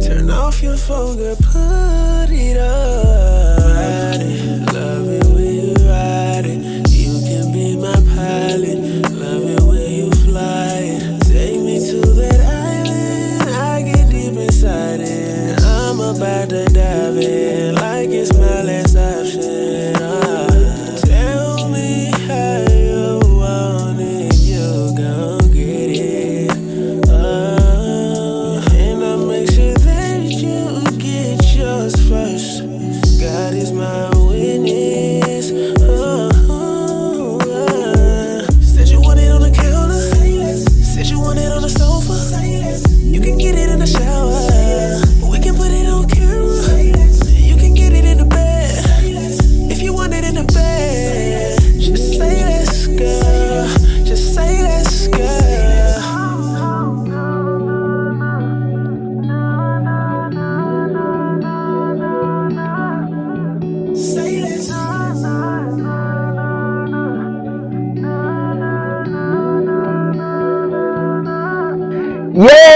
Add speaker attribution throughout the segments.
Speaker 1: Turn off your phone, girl, put it up. Ride it, love it when you ride it. You can be my pilot, love it when you fly it. Take me to that island, I get deep inside it. I'm about to dive in like it's my last option. Tell me how you want it, you gon' get it. And I'll make sure that you get yours first. God is my witness. Said you want it on the counter, said you want it on the sofa. You can get it in the shower, we can put it on camera. You can get it in the bed, if you want it in the bed. Just say let's go, just say let's go. Say let's go.
Speaker 2: Yeah.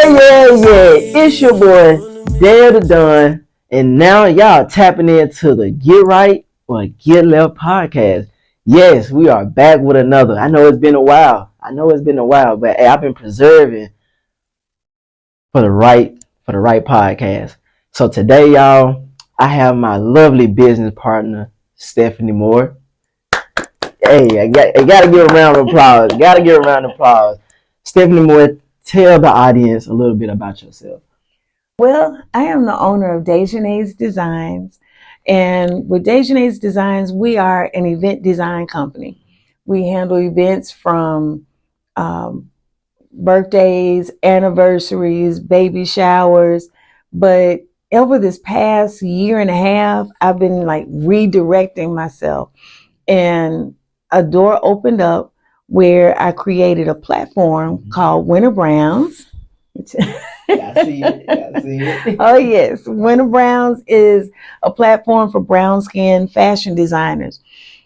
Speaker 2: It's your boy, DEVDADON, and now y'all tapping into the Get Right or Get Left podcast. Yes, we are back with another. I know it's been a while. But hey, I've been preserving for the right podcast. So today, y'all, I have my lovely business partner, Stephanie Moore. Hey, I gotta give a round of applause. Stephanie Moore, tell the audience a little bit about yourself.
Speaker 3: Well, I am the owner of Dewayne Designs, and with Dewayne Designs, we are an event design company. We handle events from birthdays, anniversaries, baby showers, but over this past year and a half, I've been like redirecting myself, and a door opened up where I created a platform called Winter Browns.
Speaker 2: I see it.
Speaker 3: Oh yes, Winter Browns is a platform for brown skinned fashion designers.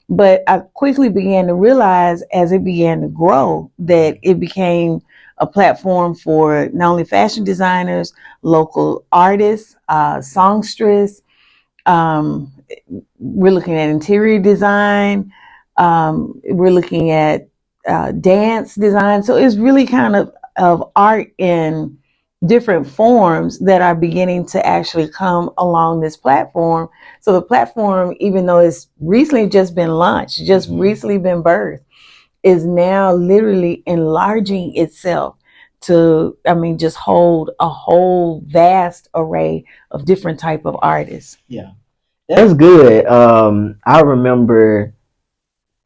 Speaker 3: But I quickly began to realize as it began to grow that it became a platform for not only fashion designers, local artists, songstress. We're looking at interior design. We're looking at dance design. So it's really kind of art in different forms that are beginning to actually come along this platform. So the platform, even though it's recently just been launched, just recently been birthed, is now literally enlarging itself to, just hold a whole vast array of different type of artists.
Speaker 2: Yeah, that's good. I remember,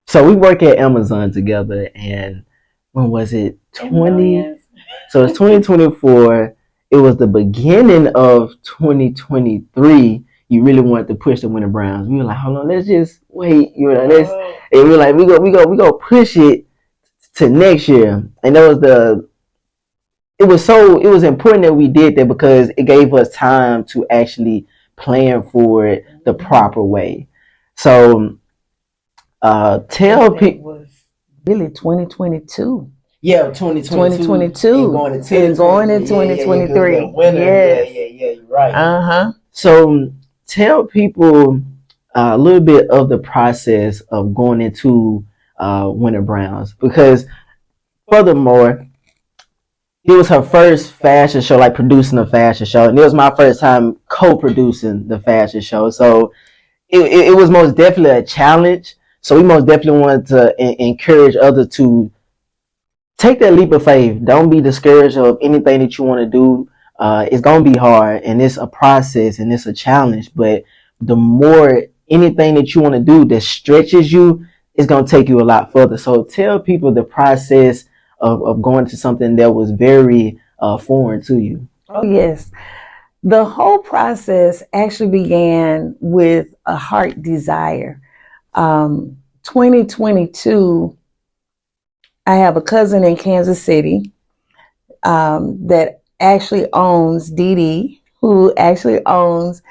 Speaker 2: so we work at Amazon together, and when was it? 20. So it's 2024. It was the beginning of 2023. You really wanted to push the Winter Browns. We were like, hold on, let's just wait. And we were like, we go push it to next year. And it was important that we did that because it gave us time to actually plan for it the proper way. So tell people.
Speaker 3: Was really 2022.
Speaker 2: Yeah, 2022.
Speaker 3: And going into 2023.
Speaker 2: Yeah, you're right.
Speaker 3: Uh-huh.
Speaker 2: So tell people a little bit of the process of going into Winter Browns, because furthermore, it was her first fashion show, like producing a fashion show, and it was my first time co-producing the fashion show. So it was most definitely a challenge. So we most definitely wanted to encourage others to take that leap of faith. Don't be discouraged of anything that you want to do. It's going to be hard, and it's a process, and it's a challenge. But the more anything that you want to do that stretches you, it's going to take you a lot further. So tell people the process of going to something that was very foreign to you.
Speaker 3: Oh, yes. The whole process actually began with a heart desire. 2022, I have a cousin in Kansas City that actually owns Dee, who actually owns,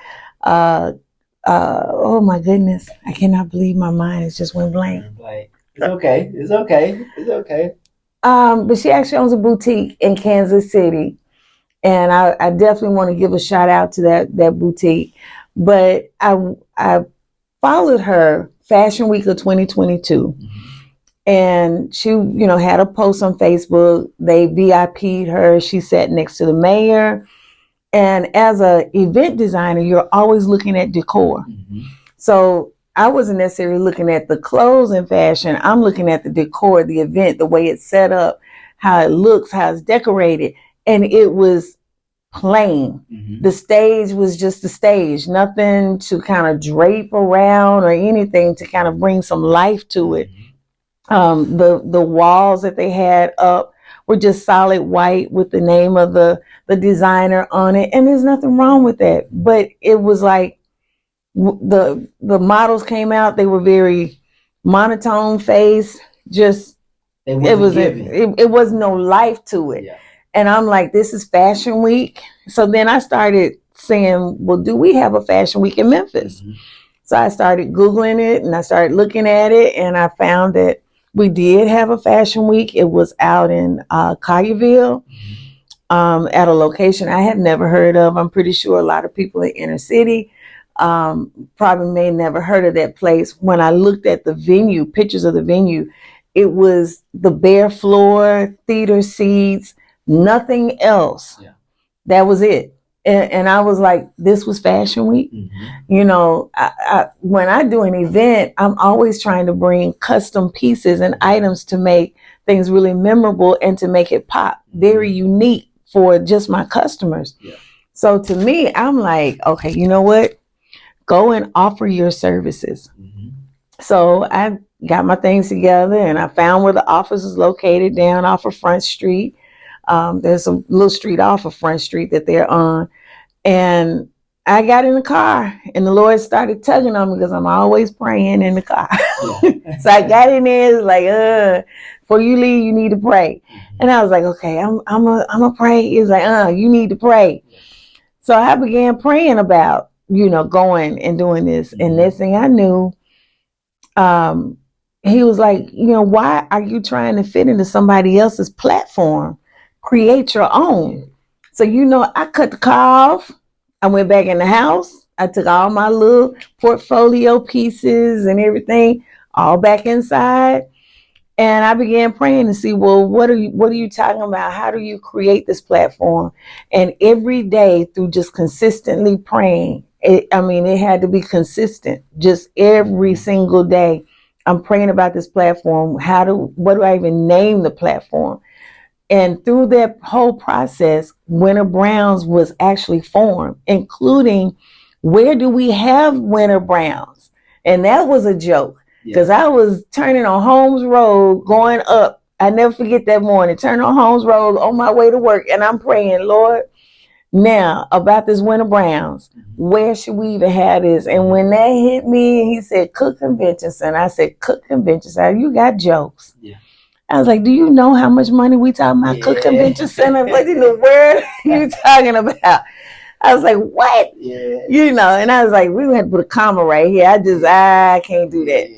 Speaker 3: oh my goodness, I cannot believe my mind has just went blank.
Speaker 2: It's okay.
Speaker 3: But she actually owns a boutique in Kansas City. And I definitely want to give a shout out to that boutique. But I followed her Fashion Week of 2022. And she, had a post on Facebook. They VIP'd her. She sat next to the mayor. And as a event designer, you're always looking at decor. So I wasn't necessarily looking at the clothes and fashion. I'm looking at the decor, the event, the way it's set up, how it looks, how it's decorated. And it was plain. The stage was just the stage, nothing to kind of drape around or anything to kind of bring some life to it. The walls that they had up were just solid white with the name of the designer on it, and there's nothing wrong with that. But it was like the models came out, they were very monotone face, just it was no life to it. And I'm like, this is Fashion Week. So then I started saying, well, do we have a Fashion Week in Memphis? So I started Googling it and I started looking at it, and I found that we did have a Fashion Week. It was out in Collierville at a location I had never heard of. I'm pretty sure a lot of people in inner city probably may never heard of that place. When I looked at the venue, pictures of the venue, it was the bare floor, theater seats, nothing else. That was it. And I was like, this was Fashion Week. I when I do an event, I'm always trying to bring custom pieces and items to make things really memorable and to make it pop, very unique for just my customers. So to me, I'm like, okay, you know what? Go and offer your services. So I got my things together and I found where the office is located down off of Front Street. There's a little street off of Front Street that they're on. And I got in the car and the Lord started tugging on me because I'm always praying in the car. So I got in there, like, before you leave, you need to pray. And I was like, okay, I'm a pray. He's like, you need to pray. So I began praying about, going and doing this. And next thing I knew, he was like, why are you trying to fit into somebody else's platform? Create your own. So, I cut the car off. I went back in the house. I took all my little portfolio pieces and everything all back inside. And I began praying to see, well, what are you talking about? How do you create this platform? And every day through just consistently praying, it had to be consistent. Just every single day, I'm praying about this platform. What do I even name the platform? And through that whole process, Winter Browns was actually formed, including where do we have Winter Browns? And that was a joke because I was turning on Holmes Road going up. I never forget that morning, turning on Holmes Road on my way to work. And I'm praying, Lord, now about this Winter Browns, where should we even have this? And when that hit me, he said, Cook Convention Center. I said, Cook Convention Center, you got jokes. I was like, do you know how much money we talking about? Cook Convention Center? What in the world are you talking about? I was like, what? And I was like, we had to put a comma right here. I can't do that.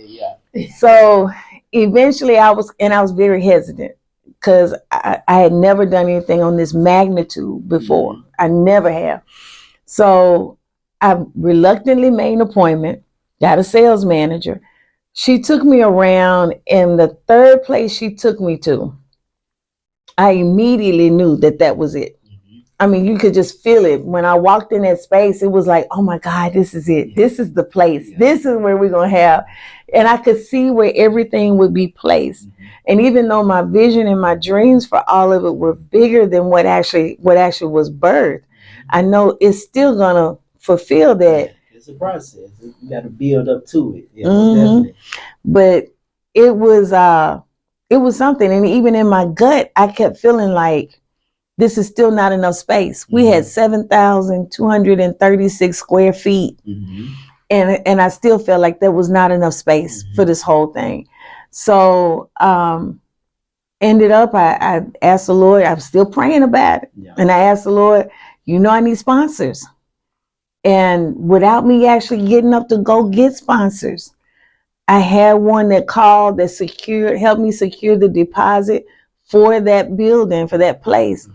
Speaker 3: So eventually I was very hesitant because I had never done anything on this magnitude before. I never have. So I reluctantly made an appointment, got a sales manager. She took me around, and the third place she took me to, I immediately knew that was it. You could just feel it. When I walked in that space, it was like, oh my God, this is it. This is the place. This is where we're going to have. And I could see where everything would be placed. And even though my vision and my dreams for all of it were bigger than what actually was birthed, I know it's still going to fulfill that.
Speaker 2: It's a process. You got to build up to it. Definitely.
Speaker 3: But it was something. And even in my gut, I kept feeling like this is still not enough space. We had 7,236 square feet. And I still felt like there was not enough space for this whole thing. So ended up, I asked the Lord, I'm still praying about it. And I asked the Lord, I need sponsors. And without me actually getting up to go get sponsors, I had one that called that helped me secure the deposit for that building, for that place.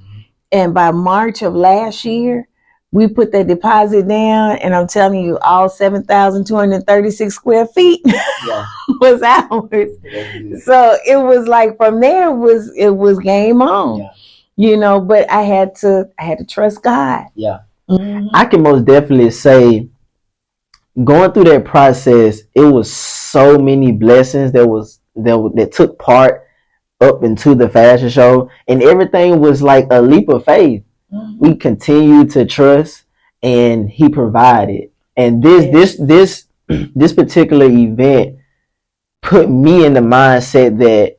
Speaker 3: And by March of last year, we put that deposit down, and I'm telling you, all 7,236 square feet was ours. So it was like from there it was game on, you know. But I had to trust God.
Speaker 2: I can most definitely say, going through that process, it was so many blessings that took part up into the fashion show, and everything was like a leap of faith. We continued to trust, and he provided. And this particular event put me in the mindset that,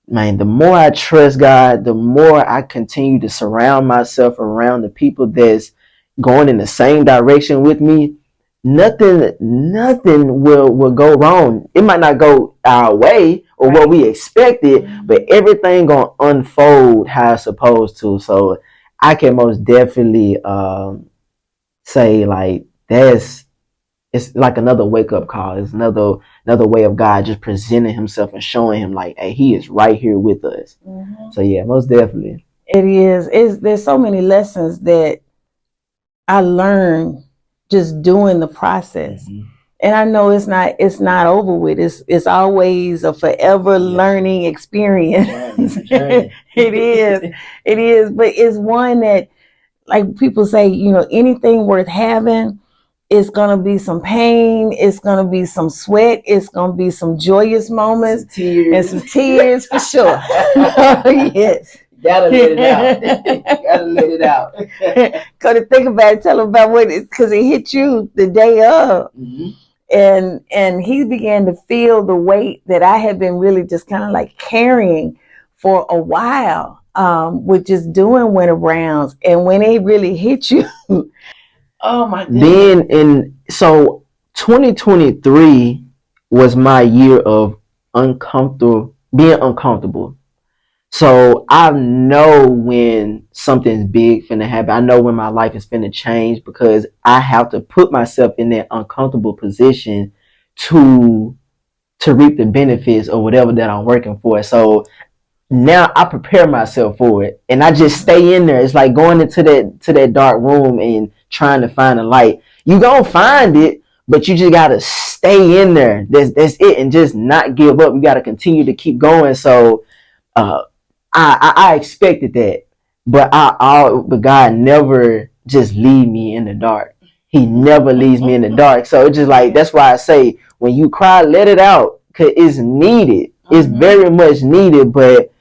Speaker 2: man, the more I trust God, the more I continue to surround myself around the people that's going in the same direction with me. Nothing will go wrong. It might not go our way or what we expected, but everything gonna unfold how it's supposed to. So I can most definitely say, like, it's like another wake up call. It's another way of God just presenting himself and showing him, like, hey, he is right here with us. So yeah, most definitely.
Speaker 3: It is. There's so many lessons that I learned just doing the process. And I know it's not over with. It's always a forever learning experience. It is. But it's one that, like people say, you know, anything worth having, it's gonna be some pain, it's gonna be some sweat, it's gonna be some joyous moments, and some tears for sure. Yes.
Speaker 2: Gotta let it out. Gotta let it out.
Speaker 3: Gotta think about it, tell him about what it, because it hit you the day of. And he began to feel the weight that I had been really just kind of like carrying for a while, with just doing Winter Browns. And when it really hit you, oh my goodness.
Speaker 2: So 2023 was my year of being uncomfortable. So I know when something's big finna happen. I know when my life is finna change, because I have to put myself in that uncomfortable position to reap the benefits of whatever that I'm working for. So now I prepare myself for it, and I just stay in there. It's like going into that dark room and trying to find a light. You gonna find it, but you just gotta stay in there. That's it, and just not give up. You gotta continue to keep going. So I expected that, but God never just leave me in the dark. He never leaves me in the dark. So it's just like, that's why I say, when you cry, let it out, because it's needed. It's very much needed, but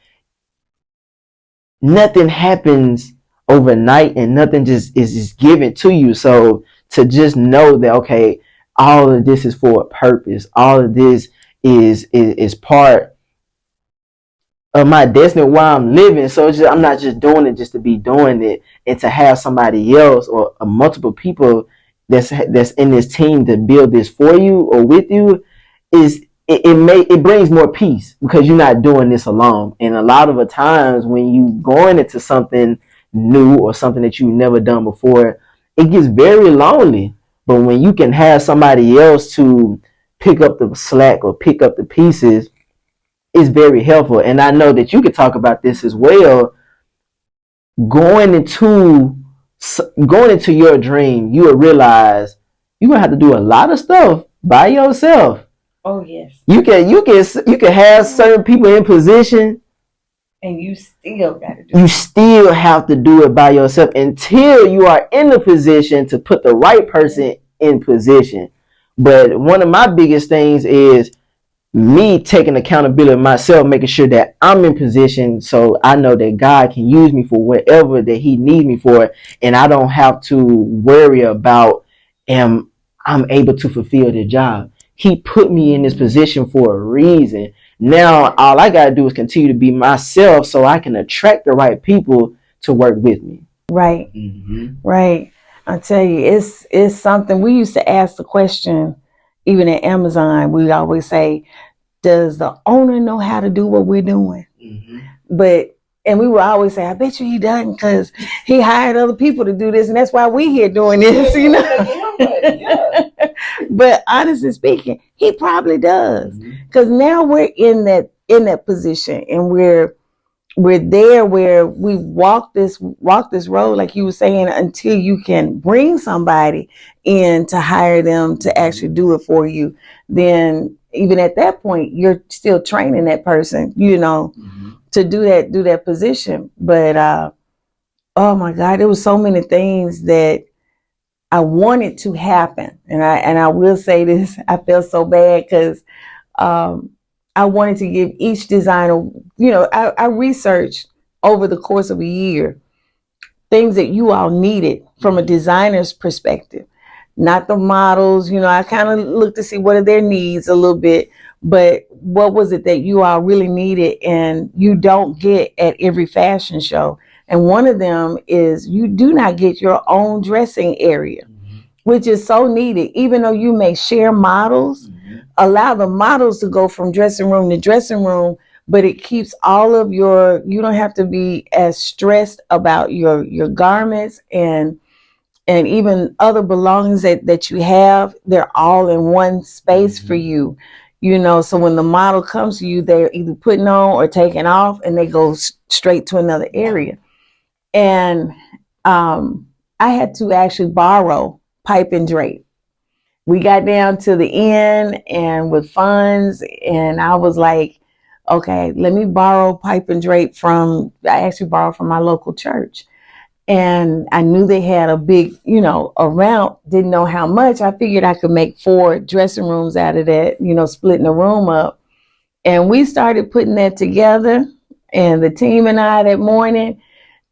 Speaker 2: nothing happens overnight, and nothing just is given to you. So to just know that, okay, all of this is for a purpose. All of this is part of my destiny while I'm living. So it's just, I'm not just doing it just to be doing it, and to have somebody else or multiple people that's in this team to build this for you or with you, it brings more peace, because you're not doing this alone. And a lot of the times when you going into something new or something that you've never done before, it gets very lonely. But when you can have somebody else to pick up the slack or pick up the pieces, is very helpful. And I know that you could talk about this as well. Going into your dream, you will realize you're gonna have to do a lot of stuff by yourself.
Speaker 3: Oh yes.
Speaker 2: You can have certain people in position,
Speaker 3: and you still gotta do
Speaker 2: you still have to do it by yourself until you are in the position to put the right person in position. But one of my biggest things is me taking accountability of myself, making sure that I'm in position, so I know that God can use me for whatever that he needs me for, and I don't have to worry about, am I'm able to fulfill the job. He put me in this position for a reason. Now all I gotta do is continue to be myself, so I can attract the right people to work with me.
Speaker 3: Right. Right. I tell you, it's something. We used to ask the question, even at Amazon, we always say, does the owner know how to do what we're doing? And we would always say, I bet you he doesn't, because he hired other people to do this, and that's why we're here doing this, you know. But honestly speaking, he probably does, because now we're in that position, and we're we're there where we walk this road, like you were saying, until you can bring somebody in to hire them to actually do it for you. Then even at that point, you're still training that person, to do that position. But oh my God, there was so many things that I wanted to happen, and I will say this: I felt so bad because I wanted to give each designer, I researched over the course of a year things that you all needed from a designer's perspective, not the models. I kind of looked to see what are their needs a little bit, but what was it that you all really needed and you don't get at every fashion show. And one of them is you do not get your own dressing area, which is so needed. Even though you may share models, allow the models to go from dressing room to dressing room, but it keeps all of you don't have to be as stressed about your garments and even other belongings that you have. They're all in one space for you. So when the model comes to you, they're either putting on or taking off, and they go straight to another area. And I had to actually borrow pipe and drape. We got down to the end and with funds, and I was like, okay, let me borrow pipe and drape I actually borrowed from my local church. And I knew they had a big, amount, didn't know how much. I figured I could make 4 dressing rooms out of that, splitting the room up. And we started putting that together, and the team and I that morning,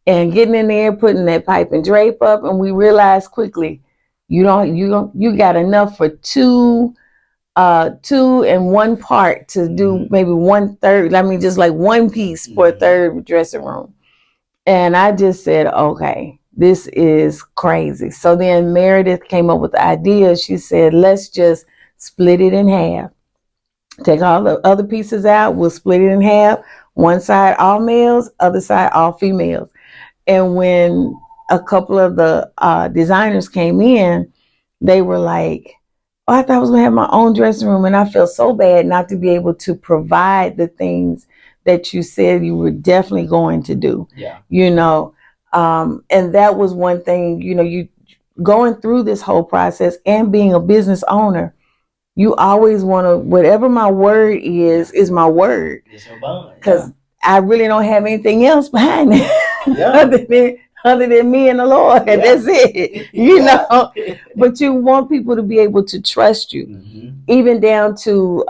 Speaker 3: and getting in there, putting that pipe and drape up. And we realized quickly, you got enough for two and 1 part to do maybe 1/3. I mean, just like 1 piece for a third dressing room. And I just said, okay, this is crazy. So then Meredith came up with the idea. She said, let's just split it in half. Take all the other pieces out. We'll split it in half. One side, all males, other side, all females. And when a couple of the designers came in, they were like, oh, I thought I was going to have my own dressing room. And I felt so bad not to be able to provide the things that you said you were definitely going to do.
Speaker 2: Yeah.
Speaker 3: And that was one thing, you going through this whole process and being a business owner, you always want to, whatever my word is my word.
Speaker 2: It's your bond.
Speaker 3: Because I really don't have anything else behind it.
Speaker 2: Yeah.
Speaker 3: other than me and the Lord. Yeah. That's it. But you want people to be able to trust you, even down to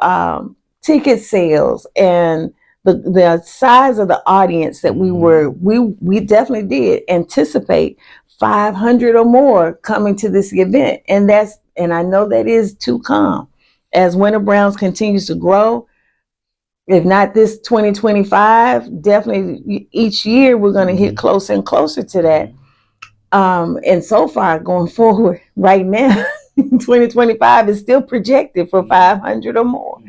Speaker 3: ticket sales and the size of the audience that we definitely did anticipate 500 or more coming to this event. And I know that is to come as Winter Browns continues to grow. If not this 2025, definitely each year we're going to hit closer and closer to that. And so far going forward right now, 2025 is still projected for 500 or more.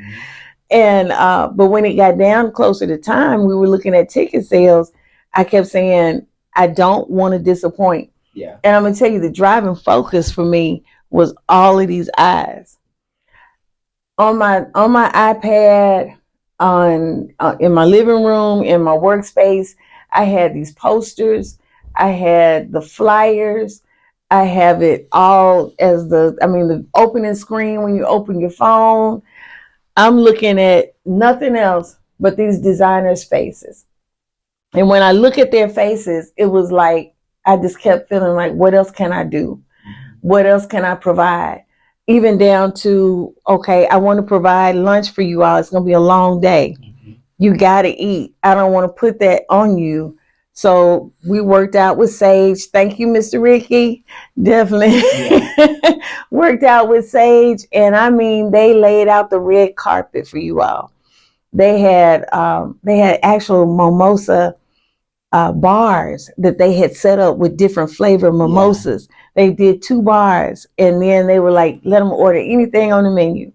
Speaker 3: And but when it got down closer to time, we were looking at ticket sales. I kept saying, I don't want to disappoint.
Speaker 2: Yeah.
Speaker 3: And I'm going to tell you, the driving focus for me was all of these eyes. On my iPad, in my living room, in my workspace, I had these posters. I had the flyers. I have it all as the opening screen when you open your phone. I'm looking at nothing else but these designers' faces. And when I look at their faces, it was like, I just kept feeling like, what else can I do? What else can I provide? Even down to, okay, I want to provide lunch for you all. It's going to be a long day. You got to eat. I don't want to put that on you. So we worked out with Sage. Thank you, Mr. Ricky. Definitely worked out with Sage. And I mean, they laid out the red carpet for you all. They had actual mimosa bars that they had set up with different flavor mimosas. Yeah. They did 2 bars, and then they were like, let them order anything on the menu.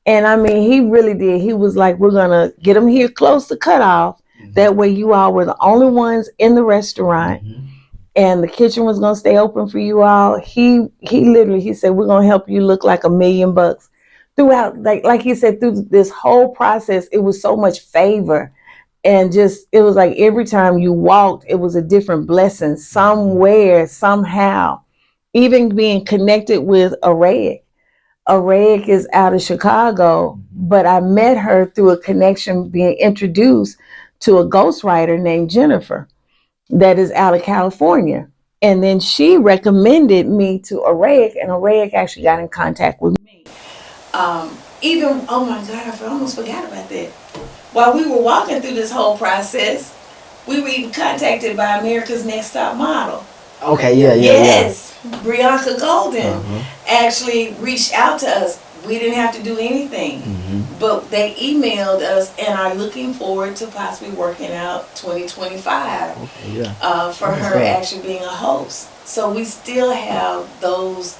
Speaker 3: And I mean, he really did. He was like, we're going to get them here close to cutoff. That way you all were the only ones in the restaurant. And the kitchen was going to stay open for you all. He said, we're going to help you look like $1 million throughout. Like he said, through this whole process, it was so much favor. And just, it was like every time you walked, it was a different blessing somewhere, somehow. Even being connected with Araya. Araya is out of Chicago, but I met her through a connection, being introduced to a ghostwriter named Jennifer that is out of California. And then she recommended me to Araya, and Araya actually got in contact with me. Even, oh my God, I almost forgot about that. While we were walking through this whole process, we were even contacted by America's Next Top Model.
Speaker 2: Okay,
Speaker 3: Yes, Brianka Golden actually reached out to us. We didn't have to do anything, but they emailed us and are looking forward to possibly working out 2025 for her actually being a host. So we still have those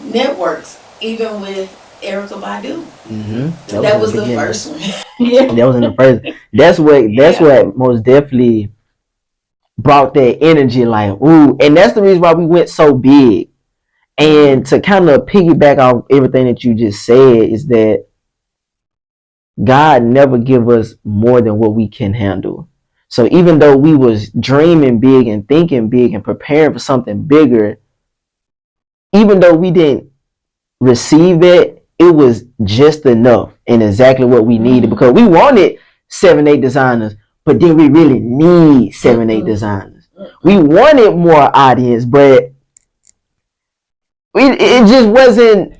Speaker 3: networks, even with Erykah Badu. That was the first one.
Speaker 2: That was in the first. That's what most definitely brought that energy, like, ooh, and that's the reason why we went so big. And to kind of piggyback off everything that you just said is that God never give us more than what we can handle. So even though we was dreaming big and thinking big and preparing for something bigger, even though we didn't receive that, it was just enough and exactly what we needed, because we wanted 7-8 designers, but then we really need 7-8 designers. We wanted more audience, but it just wasn't.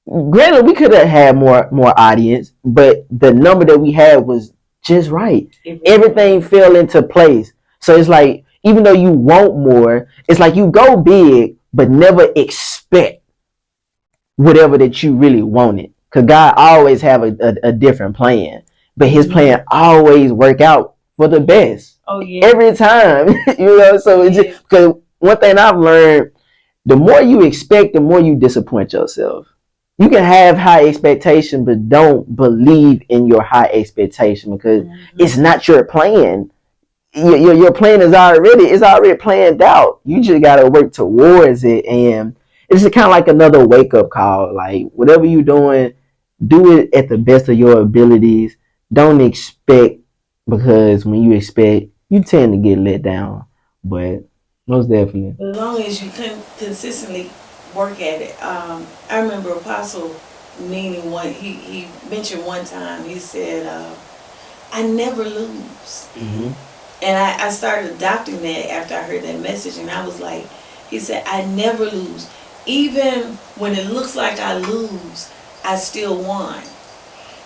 Speaker 2: Granted, we could have had more audience, but the number that we had was just right. Everything fell into place. So it's like, even though you want more, it's like you go big, but never expect whatever that you really wanted. Because God always have a different plan, but His plan always work out for the best.
Speaker 3: Oh yeah.
Speaker 2: Every time, you know. So it's just because one thing I've learned: the more you expect, the more you disappoint yourself. You can have high expectation, but don't believe in your high expectation, because it's not your plan. Your plan is already planned out. You just gotta work towards it, and it's kind of like another wake up call. Like, whatever you're doing, do it at the best of your abilities. Don't expect, because when you expect, you tend to get let down. But most definitely,
Speaker 3: as long as you can consistently work at it. I remember Apostle meaning he mentioned one time, he said, I never lose. And I started adopting that after I heard that message, and I was like, he said, I never lose. Even when it looks like I lose, I still won.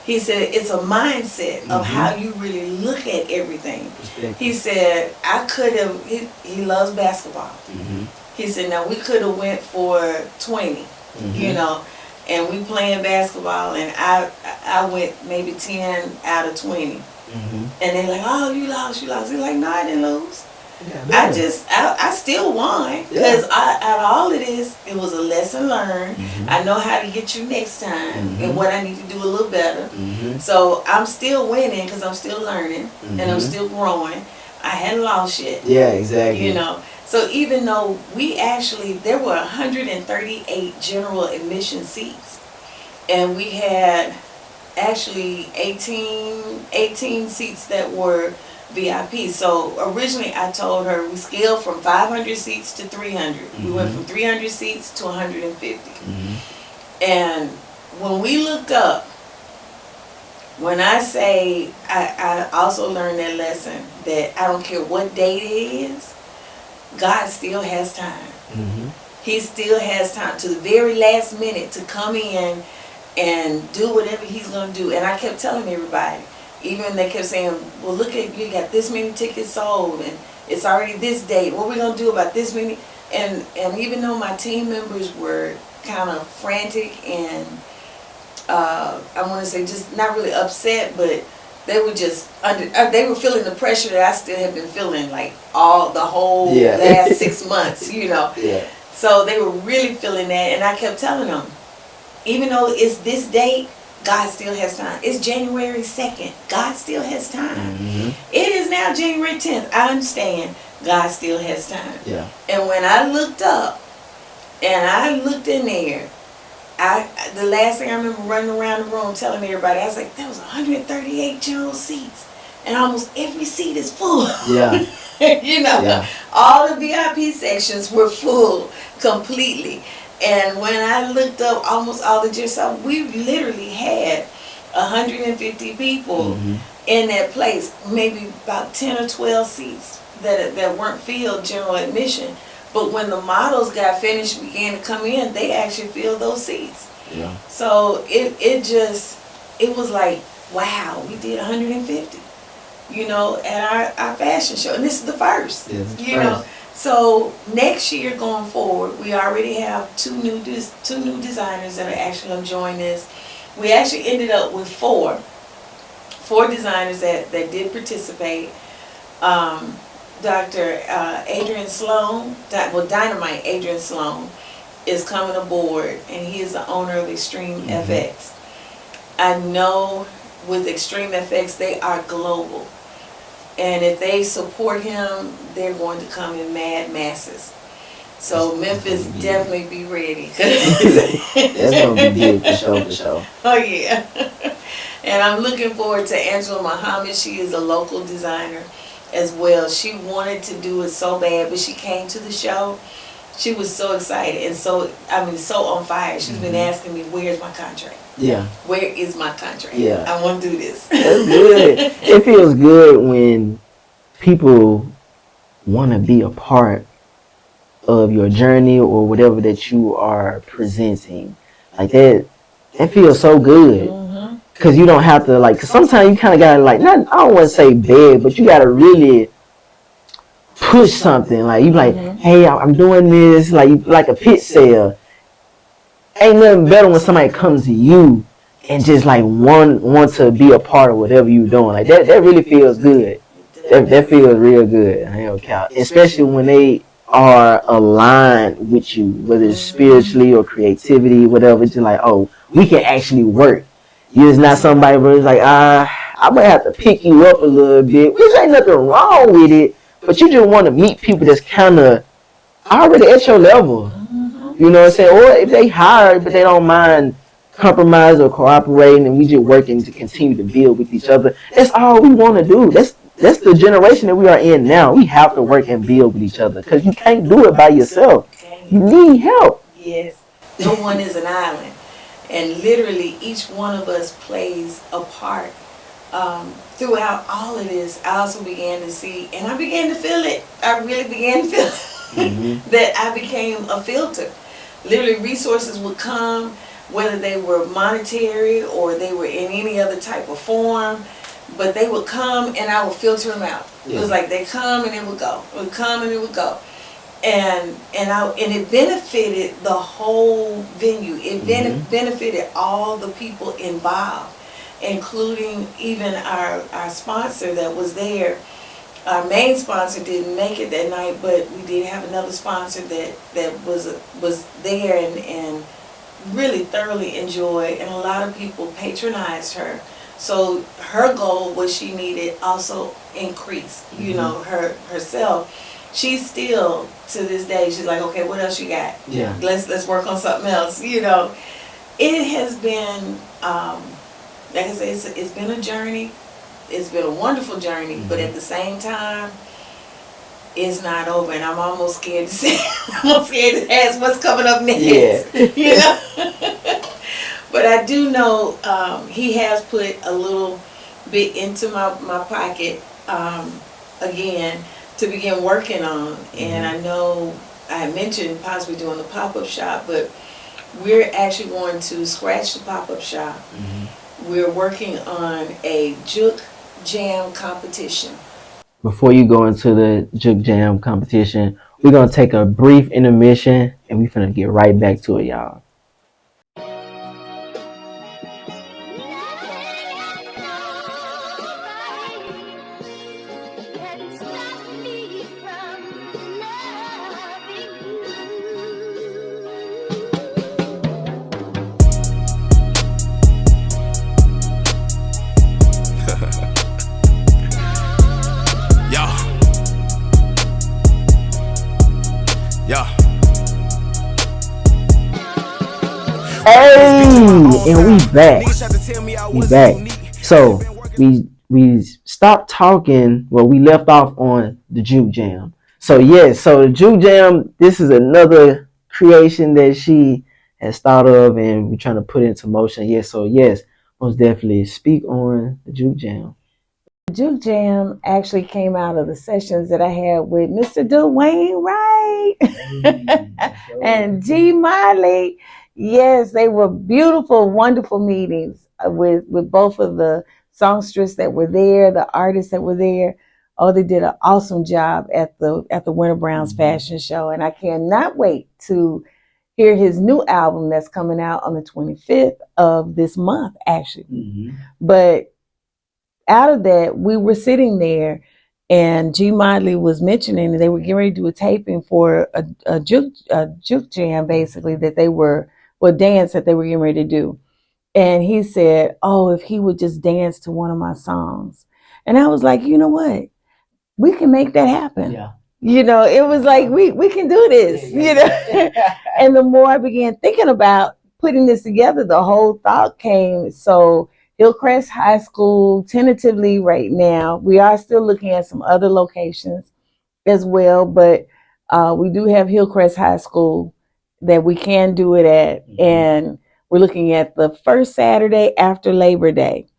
Speaker 3: He said, it's a mindset of how you really look at everything. He said, I could have, he loves basketball. He said, now we could have went for 20, you know, and we playing basketball, and I went maybe 10 out of 20. And they're like, oh, you lost. He's like, no, I didn't lose. I still won, because out of all of this, it was a lesson learned. I know how to get you next time and what I need to do a little better. So I'm still winning, because I'm still learning and I'm still growing. I hadn't lost yet.
Speaker 2: Yeah, exactly.
Speaker 3: You know, so even though there were 138 general admission seats, and we had actually 18 seats that were VIP. So originally I told her we scaled from 500 seats to 300. We went from 300 seats to 150. And when we looked up, when I say, I also learned that lesson that I don't care what date it is, God still has time. He still has time to the very last minute to come in and do whatever He's going to do. And I kept telling everybody, even they kept saying, well, look at, you got this many tickets sold, and it's already this date. What are we going to do about this many? And even though my team members were kind of frantic and I want to say just not really upset, but they were just they were feeling the pressure that I still have been feeling, like the whole last 6 months, you know. So they were really feeling that, and I kept telling them, even though it's this date, God still has time. It's January 2nd. God still has time. It is now January 10th. I understand. God still has time. And when I looked up and I looked in there, the last thing I remember running around the room telling everybody, I was like, that was 138 general seats. and almost every seat is full.
Speaker 2: Yeah.
Speaker 3: You know,
Speaker 2: Yeah.
Speaker 3: all the VIP sections were full completely. And when I looked up almost all the gyms, we literally had 150 people in that place, maybe about 10 or 12 seats that weren't filled general admission. But when the models got finished, began to come in, they actually filled those seats.
Speaker 2: Yeah.
Speaker 3: So it was like, wow, we did 150, you know, at our fashion show. And this is the first, you know. So next year going forward, we already have two new designers that are actually going to join this. We actually ended up with four designers that did participate. Dr. Adrian Sloan, Dynamite Adrian Sloan, is coming aboard, and he is the owner of Extreme FX. I know with Extreme FX, they are global. And if they support him, they're going to come in mad masses. So Memphis, definitely be ready.
Speaker 2: That's going to be good for sure.
Speaker 3: Oh, yeah. And I'm looking forward to Angela Muhammad. She is a local designer as well. She wanted to do it so bad, but she came to the show. She was so excited and so on fire. She's been asking me, where's my contract?
Speaker 2: Yeah.
Speaker 3: Where is my contract?
Speaker 2: Yeah.
Speaker 3: I want to do this.
Speaker 2: That's good. It feels good when people want to be a part of your journey or whatever that you are presenting. Like that feels so good. Because you don't have to, like, cause sometimes you kind of got to, like, I don't want to say beg, but you got to really push something. Like, you like, hey, I'm doing this, like a pit sale. Ain't nothing better when somebody comes to you and just, like, want to be a part of whatever you're doing. Like, that really feels good. That feels real good. I ain't gonna count. Especially when they are aligned with you, whether it's spiritually or creativity, whatever. It's just like, oh, we can actually work. You're just not somebody where it's like, I might have to pick you up a little bit, which ain't nothing wrong with it, but you just want to meet people that's kind of already at your level. You know what I'm saying? Or if they hire, but they don't mind compromise or cooperating, and we just working to continue to build with each other. That's all we want to do. That's the generation that we are in now. We have to work and build with each other because you can't do it by yourself. You need help.
Speaker 3: Yes. No one is an island. And literally each one of us plays a part throughout all of this. I also began to see, and I began to feel it. I really began to feel it, that I became a filter. Literally resources would come, whether they were monetary or they were in any other type of form, but they would come and I would filter them out. It was like they come and it would go. It would come and it would go. And it benefited the whole venue. It benefited all the people involved, including even our sponsor that was there. Our main sponsor didn't make it that night, but we did have another sponsor that was there and really thoroughly enjoyed, and a lot of people patronized her. So her goal was she needed also increase, you know, herself. She's still, to this day, she's like, okay, what else you got?
Speaker 2: Yeah.
Speaker 3: Let's work on something else, you know. It has been, like I said, it's been a journey. It's been a wonderful journey, but at the same time, it's not over, and I'm almost scared to say, I'm almost scared to ask what's coming up next, you know. But I do know he has put a little bit into my pocket again to begin working on, and I know I had mentioned possibly doing the pop-up shop, but we're actually going to scratch the pop-up shop. We're working on a Juke Jam competition.
Speaker 2: Before you go into the Juke Jam competition, we're going to take a brief intermission, and we're going to get right back to it, y'all. Hey, and we back. So we we stopped talking. Well, we left off on the Juke Jam. So yes, so the Juke Jam. This is another creation that she has thought of, and we're trying to put into motion. Yes, so yes, most definitely speak on the Juke Jam.
Speaker 3: Juke Jam actually came out of the sessions that I had with Mr. Dewayne Wright and G. Miley. Yes, they were beautiful, wonderful meetings with both of the songsters that were there, the artists that were there. Oh, they did an awesome job at the Winter Browns fashion show, and I cannot wait to hear his new album that's coming out on the 25th of this month, actually. But out of that, we were sitting there, and G. Modley was mentioning that they were getting ready to do a taping for a juke jam, basically, that they were, well, dance that they were getting ready to do. And he said, oh, if he would just dance to one of my songs. And I was like, you know what? We can make that happen.
Speaker 2: Yeah.
Speaker 3: You know, it was like, we can do this, you know. And the more I began thinking about putting this together, the whole thought came. So Hillcrest High School, tentatively right now, we are still looking at some other locations as well, but we do have Hillcrest High School that we can do it at, and we're looking at the first Saturday after Labor Day.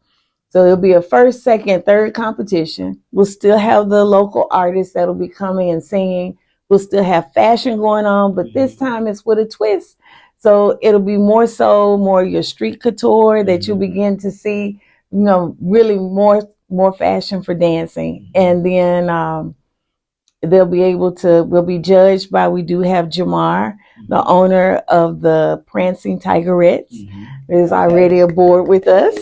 Speaker 3: So it'll be a first, second, third competition. We'll still have the local artists that'll be coming and singing. We'll still have fashion going on, but this time it's with a twist. So it'll be more your street couture that you'll begin to see, you know, really more fashion for dancing. And then we'll be judged by, we do have Jamar, the owner of the Prancing Tigerettes, is already aboard with us.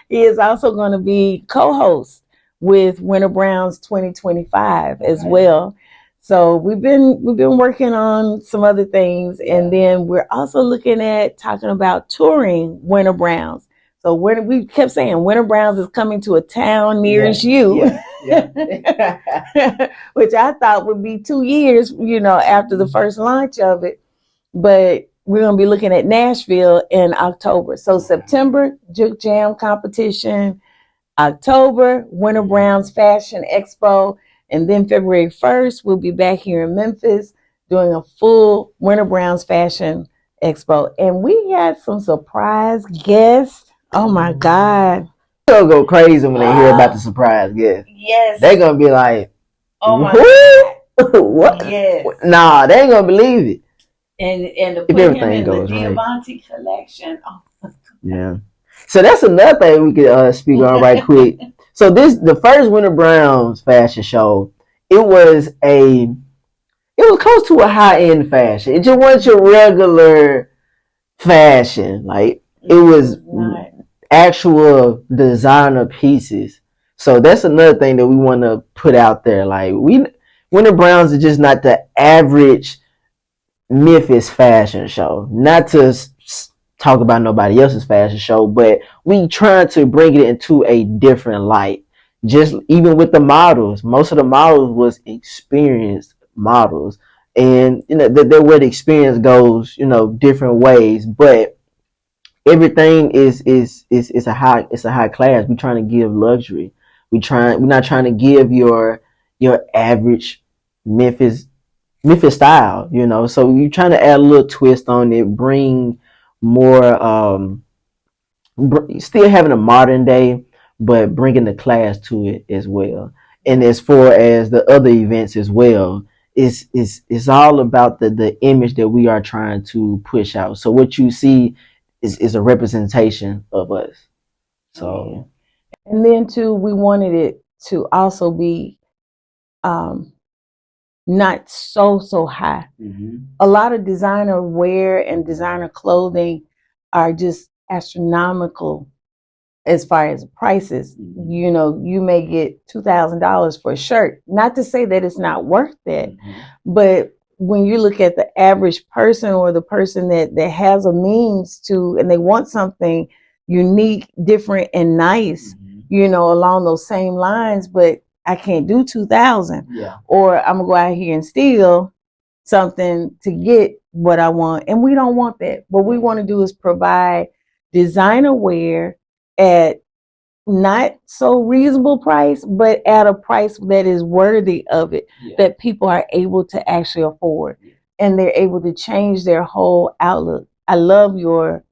Speaker 3: He is also going to be co-host with Winter Browns 2025 as well. So we've been working on some other things, and then we're also looking at talking about touring Winter Browns. So we kept saying Winter Browns is coming to a town nearest you, which I thought would be 2 years, you know, after the first launch of it. But we're going to be looking at Nashville in October. So September, Juke Jam competition. October, Winter Browns Fashion Expo. And then February 1st, we'll be back here in Memphis doing a full Winter Browns Fashion Expo. And we had some surprise guests. Oh my God.
Speaker 2: They'll go crazy when they hear about the surprise guest.
Speaker 3: Yes.
Speaker 2: They're going to be like,
Speaker 3: oh my
Speaker 2: God. What?
Speaker 3: Yes.
Speaker 2: Nah, they ain't going to believe it.
Speaker 3: And to put him in the Diamante collection. Oh.
Speaker 2: Yeah. So that's another thing we could speak on right quick. So the first Winter Browns fashion show, it was close to a high-end fashion. It just wasn't your regular fashion. Like, it was actual designer pieces. So that's another thing that we want to put out there. Like, Winter Browns is just not the average Memphis fashion show. Not to talk about nobody else's fashion show, but we trying to bring it into a different light. Just even with the models, most of the models was experienced models, and you know that where the experience goes, you know, different ways, but everything is a high class. We're trying to give luxury. We're not trying to give your average Memphis style, you know. So you're trying to add a little twist on it, bring more, still having a modern day, but bringing the class to it as well. And as far as the other events as well, it's all about the image that we are trying to push out. So what you see is a representation of us. So,
Speaker 3: and then too, we wanted it to also be not so high. A lot of designer wear and designer clothing are just astronomical as far as prices. You know, you may get $2,000 for a shirt. Not to say that it's not worth that, but when you look at the average person, or the person that has a means to, and they want something unique, different, and nice, you know, along those same lines, but I can't do 2,000, or I'm gonna go out here and steal something to get what I want. And we don't want that. What we want to do is provide designer wear at not so reasonable price, but at a price that is worthy of it, that people are able to actually afford, and they're able to change their whole outlook. I love your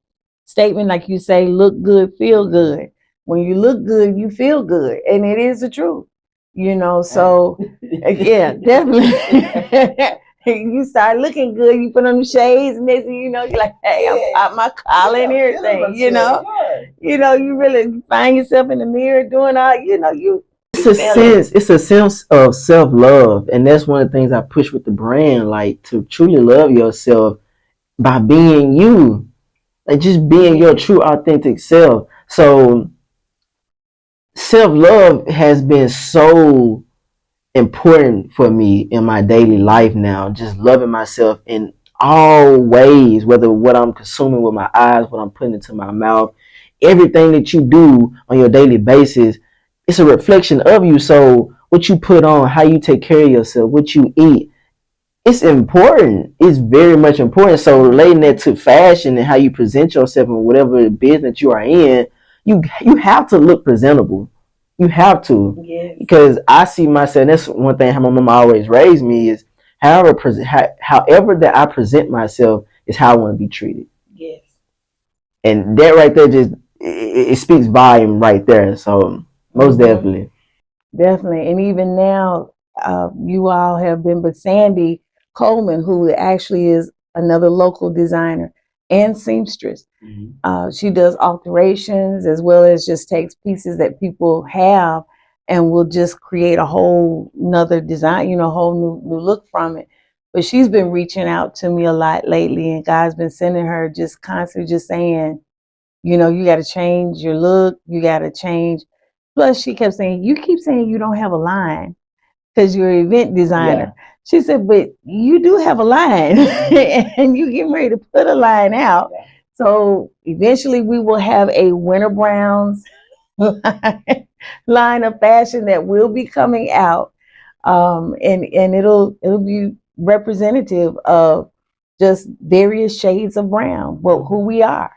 Speaker 3: statement, like you say, look good, feel good. When you look good, you feel good, and it is the truth, So yeah, definitely. You start looking good, you put on the shades, and next thing you know, you're like, hey, I'm out my collar and everything, you really find yourself in the mirror doing all,
Speaker 2: It's a sense of self-love, and that's one of the things I push with the brand, like to truly love yourself by being you, like just being your true authentic self. So self-love has been so important for me in my daily life now, just loving myself in all ways, whether what I'm consuming with my eyes, what I'm putting into my mouth, everything that you do on your daily basis, it's a reflection of you. So what you put on, how you take care of yourself, what you eat, it's important. It's very much important. So relating that to fashion and how you present yourself in whatever business you are in, you have to look presentable. You have to.
Speaker 3: Yes.
Speaker 2: Because I see myself, that's one thing how my mama always raised me is however that I present myself is how I want to be treated.
Speaker 3: Yes.
Speaker 2: And that right there just it speaks volume right there. So most definitely.
Speaker 3: Definitely. And even now, you all have been, but Sandy Coleman, who actually is another local designer and seamstress. She does alterations as well as just takes pieces that people have and will just create a whole nother design, a whole new look from it. But she's been reaching out to me a lot lately, and God's been sending her just constantly just saying, you got to change your look, you got to change. Plus, she kept saying, you keep saying you don't have a line because you're an event designer. Yeah. She said, but you do have a line and you getting ready to put a line out. Yeah. So eventually we will have a Winter Browns line of fashion that will be coming out. And it'll be representative of just various shades of brown, but who we are,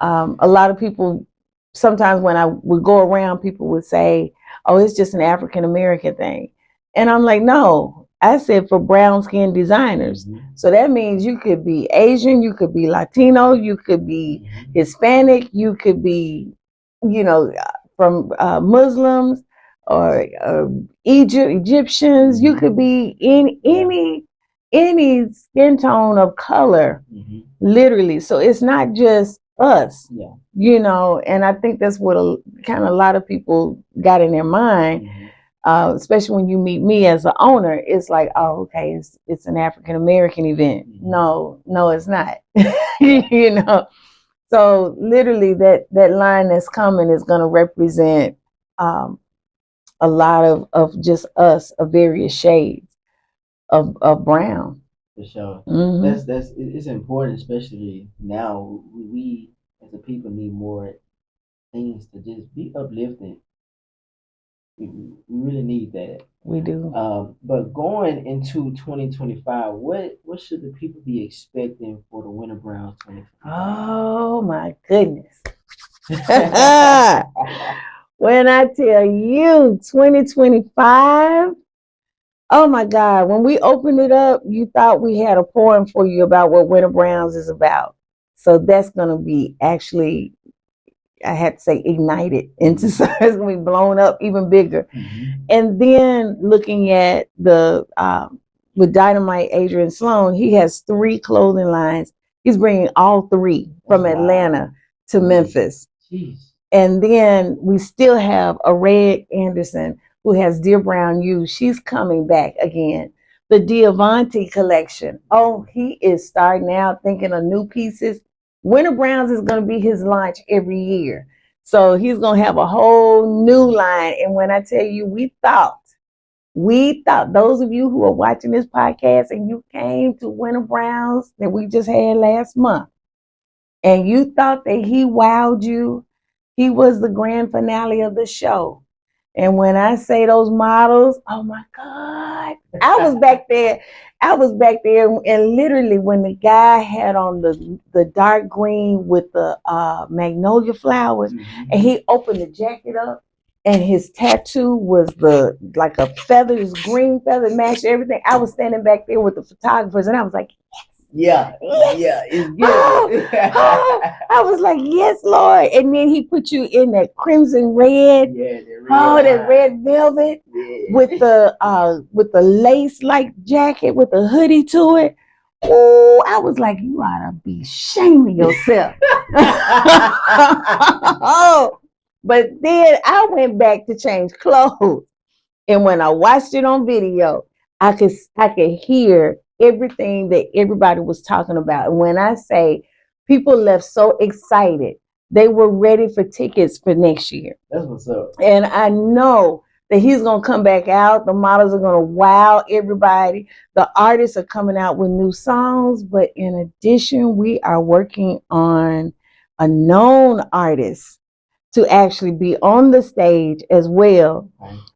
Speaker 3: a lot of people, sometimes when I would go around, people would say, oh, it's just an African American thing. And I'm like, no, I said for brown skin designers. So that means you could be Asian, you could be Latino, you could be Hispanic, you could be, from Muslims or Egyptians, you could be in any skin tone of color, literally. So it's not just us, and I think that's what a lot of people got in their mind, especially when you meet me as the owner. It's like, oh, okay, it's an African American event. No, it's not. So literally that line that's coming is going to represent a lot of just us, of various shades of brown.
Speaker 2: For sure. That's it's important, especially now. We as a people need more things to just be uplifting. We really need that.
Speaker 3: We do.
Speaker 2: But going into 2025, what should the people be expecting for the Winter Browns 2025?
Speaker 3: Oh my goodness. When I tell you 2025, oh my God, when we opened it up, you thought we had a poem for you about what Winter Browns is about. So that's going to be actually, I had to say, ignited into something. It's going to be blown up even bigger. And then looking at with Dynamite Adrian Sloan, he has 3 clothing lines. He's bringing all 3 from Atlanta to Memphis.
Speaker 2: Jeez.
Speaker 3: And then we still have a Red Anderson who has Dear Brown You. She's coming back again. The Diavanti collection. Oh, he is starting out thinking of new pieces. Winter Browns is going to be his launch every year. So he's going to have a whole new line. And when I tell you, we thought, those of you who are watching this podcast and you came to Winter Browns that we just had last month, and you thought that he wowed you, he was the grand finale of the show. And when I say those models, oh my God, what? I was back there. And literally when the guy had on the dark green with the magnolia flowers, and he opened the jacket up, and his tattoo was like a feathers, green feather matched everything. I was standing back there with the photographers, and I was like,
Speaker 2: yeah, it's good.
Speaker 3: I was like, yes, Lord. And then he put you in that crimson red.
Speaker 2: Yeah, that
Speaker 3: red velvet with the lace like jacket with a hoodie to it. Oh, I was like, you ought to be ashamed of yourself. Oh, but then I went back to change clothes. And when I watched it on video, I could hear everything that everybody was talking about. And when I say people left so excited, they were ready for tickets for next year.
Speaker 2: That's what's up.
Speaker 3: And I know that he's going to come back out. The models are going to wow everybody. The artists are coming out with new songs. But in addition, we are working on a known artist to actually be on the stage as well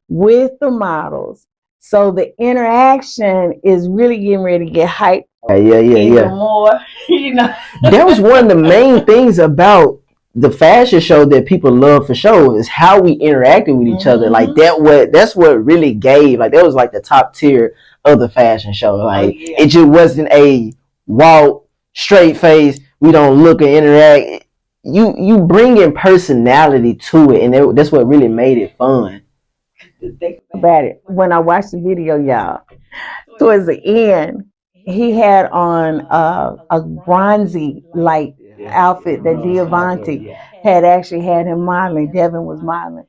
Speaker 3: with the models. So the interaction is really getting ready to get hyped.
Speaker 2: Yeah.
Speaker 3: More,
Speaker 2: That was one of the main things about the fashion show that people love for show is how we interacted with each other. Like that's what really gave. Like that was like the top tier of the fashion show. Like it just wasn't a walk straight face. We don't look and interact. You bring in personality to it, and that's what really made it fun.
Speaker 3: Think about it. When I watched the video, y'all, towards the end, he had on a bronzy like outfit that DeVante had actually had him modeling. Devin was modeling.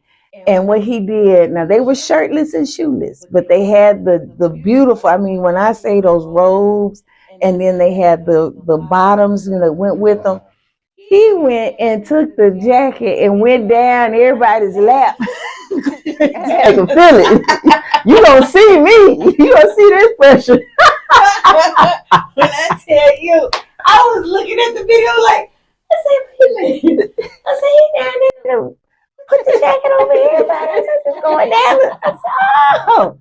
Speaker 3: And what he did, now they were shirtless and shoeless, but they had the beautiful, I mean, when I say those robes, and then they had the bottoms that went with them. He went and took the jacket and went down everybody's lap.
Speaker 2: I can feel it. You don't see me. You don't see this pressure.
Speaker 3: When I tell you, I was looking at the video like, I said, he down there. Put the jacket over everybody. I said, it's going down. I said, oh.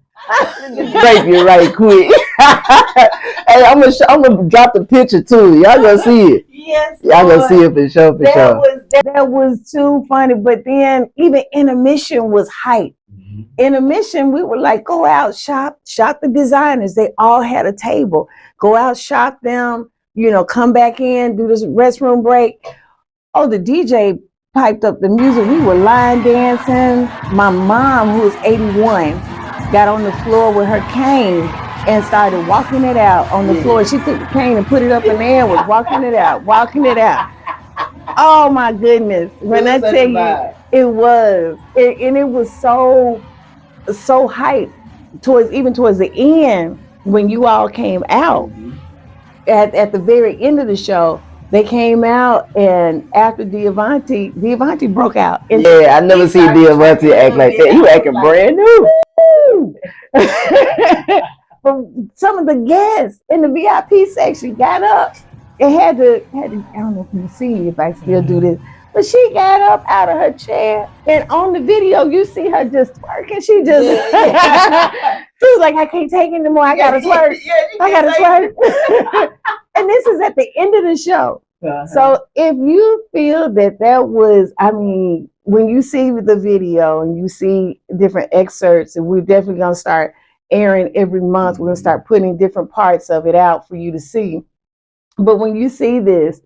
Speaker 2: Rape you right quick. Hey, I'm gonna drop the picture too. Y'all gonna see it.
Speaker 3: Yes,
Speaker 2: y'all gonna see it for sure.
Speaker 3: That was too funny. But then even intermission was hype. Intermission, we were like, go out, shop the designers. They all had a table. Go out, shop them. Come back in, do this restroom break. Oh, the DJ piped up the music. We were line dancing. My mom, who was 81, got on the floor with her cane and started walking it out on the floor. She took the cane and put it up in the air and was walking it out. Oh my goodness. When I tell you, it was. And it was so hyped towards the end when you all came out. At the very end of the show, they came out, and after DeVante broke out.
Speaker 2: Yeah, I never seen DeVante act like that. You acting brand new.
Speaker 3: But some of the guests in the VIP section got up and had to. I don't know if you can see if I still do this, but she got up out of her chair, and on the video you see her just twerking. She just she was like, I can't take it anymore. I gotta twerk. I gotta twerk. And this is at the end of the show. So if you feel that was, I mean, when you see the video and you see different excerpts, and we're definitely gonna start airing every month. We're gonna start putting different parts of it out for you to see. But when you see this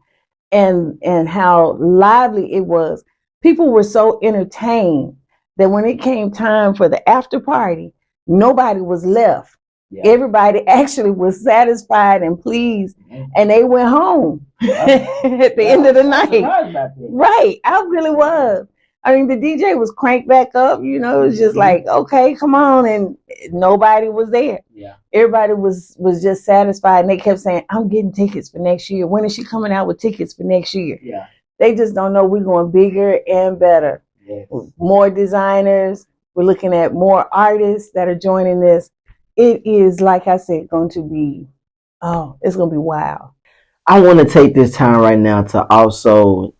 Speaker 3: and how lively it was, people were so entertained that when it came time for the after party, nobody was left. Yeah. Everybody actually was satisfied and pleased, and they went home at the end of the night. Right, I really was. I mean, the DJ was cranked back up. It was just like, okay, come on, and nobody was there. Yeah, everybody was just satisfied, and they kept saying, "I'm getting tickets for next year. When is she coming out with tickets for next year?" Yeah, they just don't know we're going bigger and better. Yes. More designers. We're looking at more artists that are joining this. It is, like I said, going to be, it's going to be wild.
Speaker 2: I want to take this time right now to also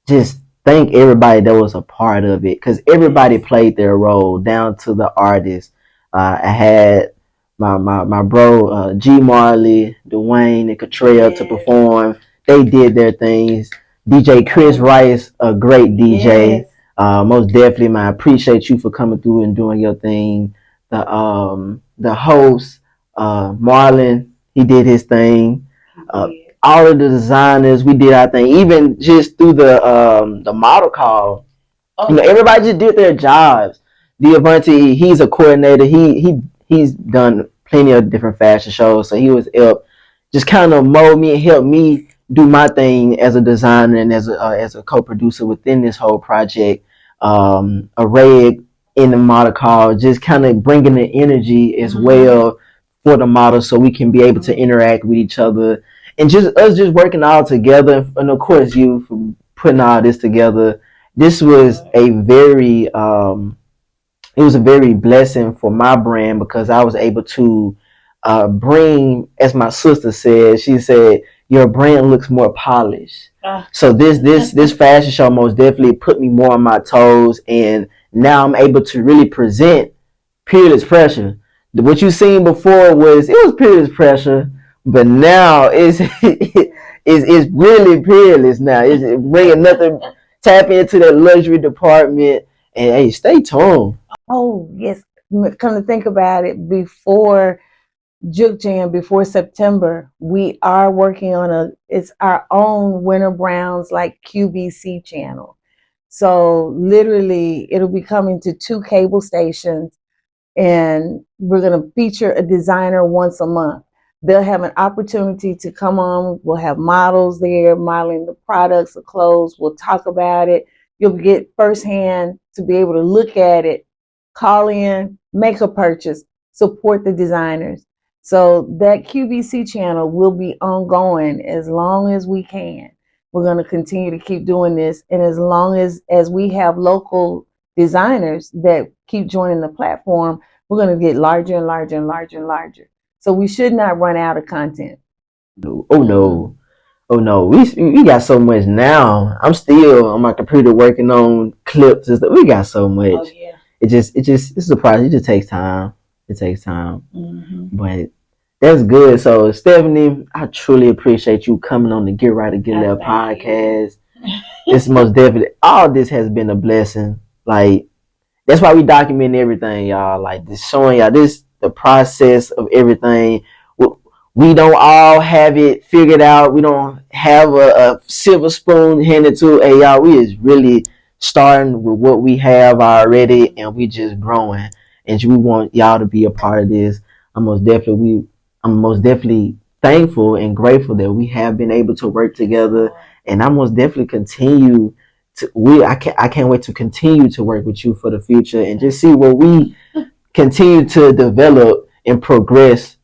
Speaker 2: just thank everybody that was a part of it, because everybody played their role down to the artists. I had my bro G Marley, Dewayne, and Catrell to perform. They did their things. DJ Chris Rice, a great DJ. Most definitely, man. I appreciate you for coming through and doing your thing. The host, Marlon, he did his thing. All of the designers, we did our thing. Even just through the model call, everybody just did their jobs. Diavante, he's a coordinator. He's done plenty of different fashion shows, so he was up, just kind of mold me and help me do my thing as a designer and as a co-producer within this whole project. A Reg in the model call, just kind of bringing the energy as well for the model, so we can be able to interact with each other, and just us just working all together. And of course, you for putting all this together. This was a very it was a very blessing for my brand, because I was able to bring, as my sister said, she said, your brand looks more polished. So this fashion show most definitely put me more on my toes, and now I'm able to really present Peerless Pressure. What you seen before was Peerless Pressure, but now it's really Peerless now. It's bringing nothing, tap into that luxury department, and hey, stay tuned.
Speaker 3: Oh, yes. Come to think about it, before Juke Jam, before September, we are working on it's our own Winter Browns like QVC channel. So literally it'll be coming to 2 cable stations, and we're going to feature a designer once a month. They'll have an opportunity to come on. We'll have models there modeling the products, the clothes. We'll talk about it. You'll get firsthand to be able to look at it, call in, make a purchase, support the designers. So that QVC channel will be ongoing as long as we can. We're going to continue to keep doing this, and as long as we have local designers that keep joining the platform, we're going to get larger and larger and larger and larger. So we should not run out of content.
Speaker 2: Oh no, we got so much now. I'm still on my computer working on clips and stuff. We got so much. Oh, yeah. It's a process. It just takes time. But that's good. So Stephanie, I truly appreciate you coming on the Get Right to Get Left podcast. It's most definitely, all this has been a blessing. Like, that's why we document everything, y'all. Like, just showing y'all the process of everything. We don't all have it figured out. We don't have a silver spoon handed to. Hey, y'all, we is really starting with what we have already, and we just growing. And we want y'all to be a part of this. I'm most definitely thankful and grateful that we have been able to work together, and I most definitely continue to. I can't wait to continue to work with you for the future, and just see what we continue to develop and progress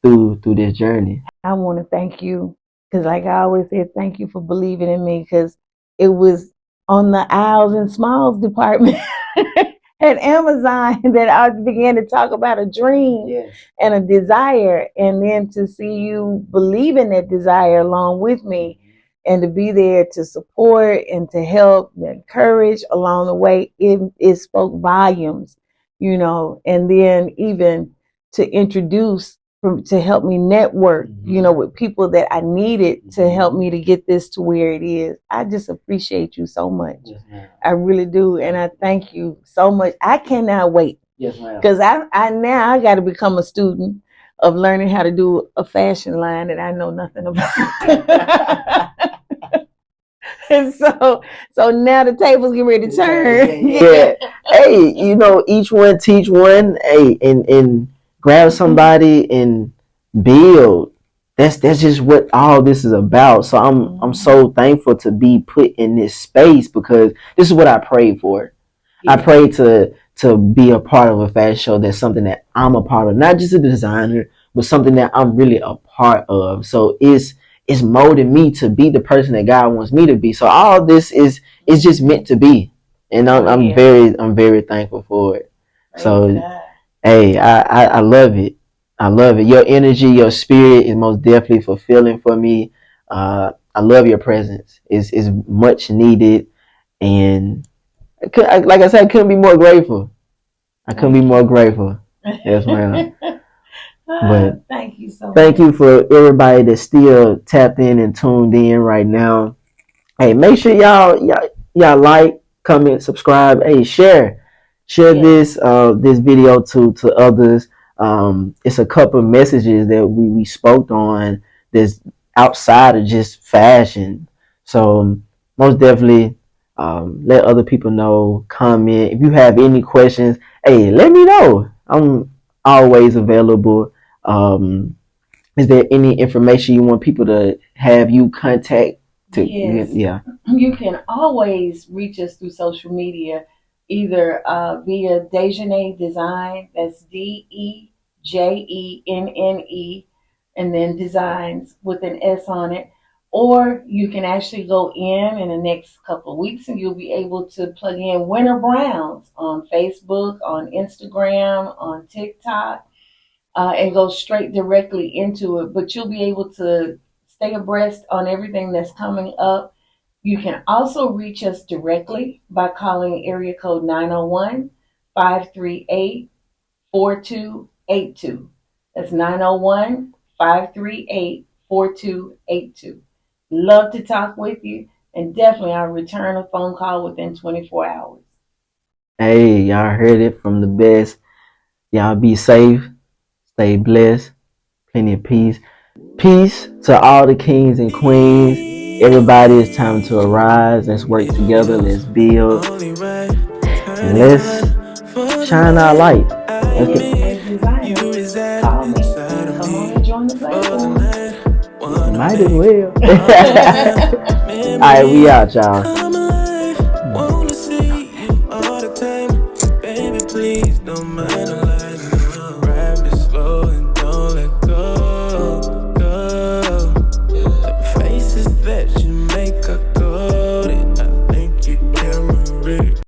Speaker 2: through this journey.
Speaker 3: I want to thank you, because like I always said, thank you for believing in me, because it was on the aisles and smalls department at Amazon that I began to talk about a dream and a desire, and then to see you believe in that desire along with me, and to be there to support and to help and encourage along the way, it spoke volumes, and then even to introduce, to help me network, with people that I needed to help me to get this to where it is. I just appreciate you so much. Yes, I really do. And I thank you so much. I cannot wait. Yes, ma'am. Because I got to become a student of learning how to do a fashion line that I know nothing about. And so now the tables get ready to turn.
Speaker 2: Yeah. Hey, each one teach one. Hey, and grab somebody and build. That's just what all this is about. So I'm so thankful to be put in this space, because this is what I prayed for. Yeah. I prayed to be a part of a fashion show that's something that I'm a part of, not just a designer, but something that I'm really a part of. So it's molding me to be the person that God wants me to be. So all this is just meant to be, and I'm very thankful for it. Praise so God. Hey, I love it. I love it. Your energy, your spirit is most definitely fulfilling for me. I love your presence. It's much needed, and like I said, I couldn't be more grateful. Yes, ma'am. But
Speaker 3: Thank you so
Speaker 2: thank
Speaker 3: much.
Speaker 2: you for everybody that's still tapped in and tuned in right now. Hey, make sure y'all like, comment, subscribe. Hey, share
Speaker 3: Yes.
Speaker 2: this video to others. It's a couple of messages that we spoke on that's outside of just fashion. So most definitely let other people know. Comment if you have any questions. Hey, let me know. I'm always available. Is there any information you want people to have you contact to?
Speaker 3: Yes.
Speaker 2: Yeah.
Speaker 3: You can always reach us through social media, either via Dejeuner Design, that's DEJENNE, and then designs with an S on it. Or you can actually go in the next couple of weeks and you'll be able to plug in Winter Browns on Facebook, on Instagram, on TikTok, and go straight directly into it. But you'll be able to stay abreast on everything that's coming up. You can also reach us directly by calling area code 901 538 4282. That's 901 538 4282. Love to talk with you, and definitely I'll return a phone call within 24 hours.
Speaker 2: Hey, y'all heard it from the best. Y'all be safe, stay blessed, plenty of peace. Peace to all the kings and queens. Everybody, it's time to arise. Let's work together. Let's build. And let's shine our light. Let's get,
Speaker 3: Dejeuner Designers, call me. Come on and join the platform.
Speaker 2: might as well. All right, we out, y'all.